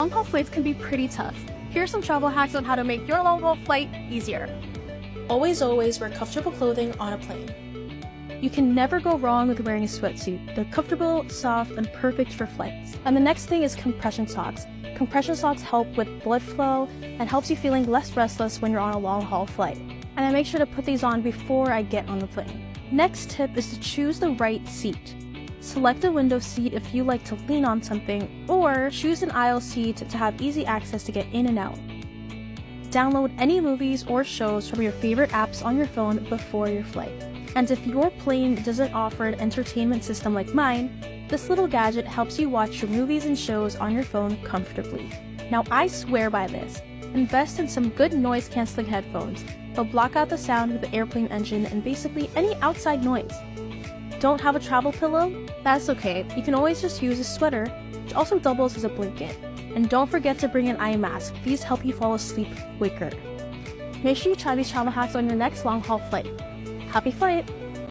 Long-haul flights can be pretty tough. Here's some travel hacks on how to make your long-haul flight easier. Always wear comfortable clothing on a plane. You can never go wrong with wearing a sweatsuit. They're comfortable, soft, and perfect for flights. And the next thing is compression socks. Compression socks help with blood flow and helps you feeling less restless when you're on a long-haul flight. And I make sure to put these on before I get on the plane. Next tip is to choose the right seat. Select a window seat if you like to lean on something, or choose an aisle seat to have easy access to get in and out. Download any movies or shows from your favorite apps on your phone before your flight. And if your plane doesn't offer an entertainment system like mine, this little gadget helps you watch your movies and shows on your phone comfortably. Now I swear by this. Invest in some good noise-canceling headphones. They'll block out the sound of the airplane engine and basically any outside noise. Don't have a travel pillow? That's okay. You can always just use a sweater, which also doubles as a blanket. And don't forget to bring an eye mask. These help you fall asleep quicker. Make sure you try these travel hacks on your next long-haul flight. Happy flight!